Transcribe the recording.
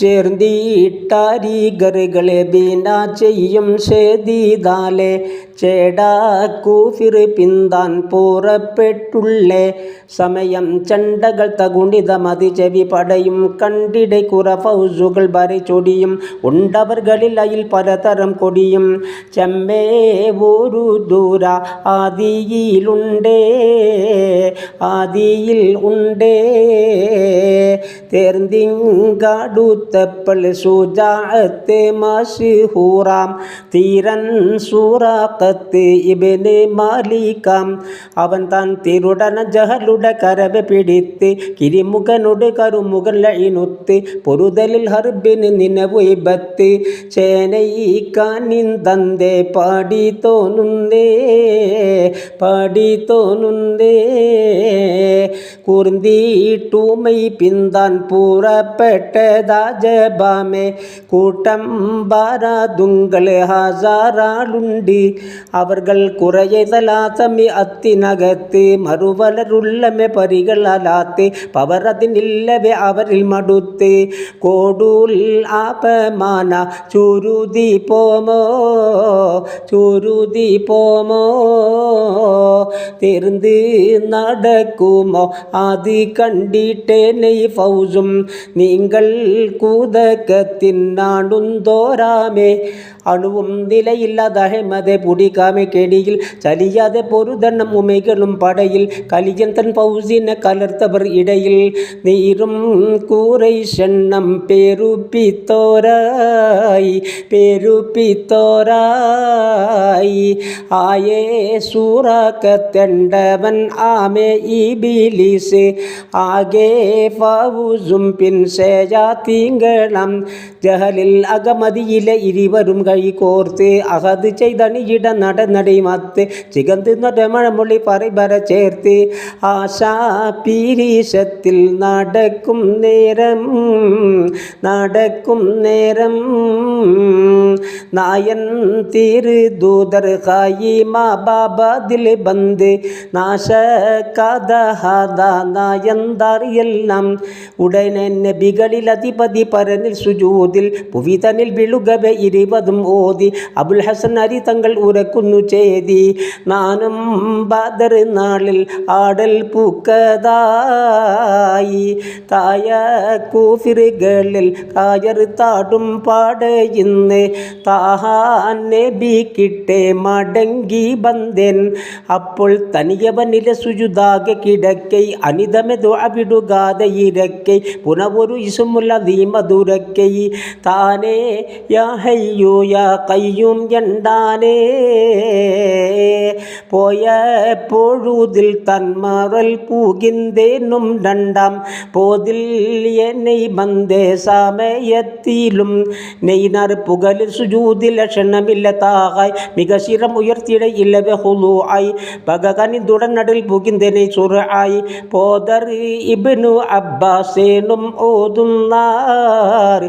ചേർന്നിട്ടരികറുകളെ ബീന ചെയ്യും ചെയ്താലേ ചേടാക്കൂഫിർ പിന്താൻ പുറപ്പെട്ടുള്ളേ സമയം ചണ്ടകൾ തകുണിത മതി ചെവി പടയും കണ്ടിടെ കുറ ഫൗസുകൾ വരച്ചൊടിയും ഉണ്ടവർകളിൽ അയിൽ പലതരം കൊടിയും ചെമ്മേ ഒരു ദൂര ആദിയിൽ ഉണ്ടേ തേർന്തിങ്കാടുത്തപ്പൾ സുജാഅത്ത് മശ്ഹൂറാം തീരൻ സൂറാഖത്ത് ഇബ്ന് മാലിക്കാം അവൻ താൻ തിരുടന ജഹലുടെ കരവ് പിടിത്ത് കിരിമുഖനോട് കരുമുഖൻ ലൈനുത്ത് പൊരുതലിൽ ഹർബിന് നിനവ് ഇബത്ത് ചേനയിക്കാനിന്തന്തേ പാടി തോന്നുന്നേ കൂർന്തിട്ടുമൈ പിന്താൻ പുറപ്പെട്ടതാ ജബാമേ കൂട്ടം ബാരാതുങ്കൾ ഹസാറാളുണ്ട് അവർകൾ കുറയെ തലാത്തമി അത്തിനകത്ത് മറുവലരുള്ളമെ പരികളാലാത്ത് പവറതിനില്ലവെ അവരിൽ മടുത്ത് കോടൂൽ ആപമാന ചുരുതി പോമോ തീർന്ന് നടക്കുമോ അത് കണ്ടിട്ടേനെ ഫൗസും നിങ്ങൾ കൂതക്കത്തിനാടുന്തോരാമേ അണുവും നിലയില്ലാതെ അഹമ്മദെ പുടിക്കാമെ കെടിയിൽ ചലിയാതെ പൊരുതണ്ണം ഉമൈകളും പടയിൽ കലിയൻ തൻ ഫൗസിനെ കലർത്തവർ ഇടയിൽ നീരും കൂറൈഷെണ്ണം പേരുപ്പിത്തോരായി ആയേ സൂറാക്കത്തെണ്ടവൻ ആമേ ഇബിലിസ് ആകെ ഫൗസും പിൻസേജാത്തിങ്കളം ജഹലിൽ അകമതിയിലെ ഇരുവരും കൈ കോർത്ത് അഹദ് ചെയ്തണിയിട നടനടിമത്ത് ചികന്ത് നടമഴമൊഴി പറ ചേർത്ത് ആശാ പീരീശത്തിൽ നടക്കും നേരം നായൻ തിരുദൂതർ ഖായിമ ബാബാദിൽ ബന്ദ് നാശകഥ നായന്താറിയെല്ലാം ഉടനെ നബികളിൽ അധിപതി പരനിൽ സുജൂദിൽ പുവിതനിൽ വിളുകവെ ഇരുപതും ഓതി അബുൽ ഹസൻ അരി തങ്ങൾ ഉറക്കുന്നു ചേതി നാനും ബദർ നാളിൽ ആടൽ പൂക്കതായി തായ കൂഫിറുകളിൽ കായർ താടും പാടയിന്ന് താഹാൻ നബി കിട്ടേ മടങ്ങി ബന്ധൻ അപ്പോൾ തനിയവനിലെ സുജുദാകെ കിടക്കൈ അനിതമെ ദുആവിടുകാതെ ഇരക്കൈ പുനവൊരു ഇസുമുല്ല ദീമതുരക്കൈ താനേ യാ ഹയ്യു യാ ഖയ്യൂം എന്താനേ പോയ പൊഴുതിൽ തന്മറൽ പൂകിന്തേനും രണ്ടാം പോതിൽ എന്നെ ബന്ധേ സമയത്തിലും നെയ്നാർ പുകലിൽ സുജൂദിൽ ലക്ഷണമില്ല താഹായ് മികശിരം ഉയർത്തിയിടയില്ലവെ ഹുലൂആയി ഭഗകനിതുടനടിൽ പുകിന്തേനെ സുറആയി പോദർ ഇബ്നു അബ്ബാസ് എന്നും ഓതുന്നാർ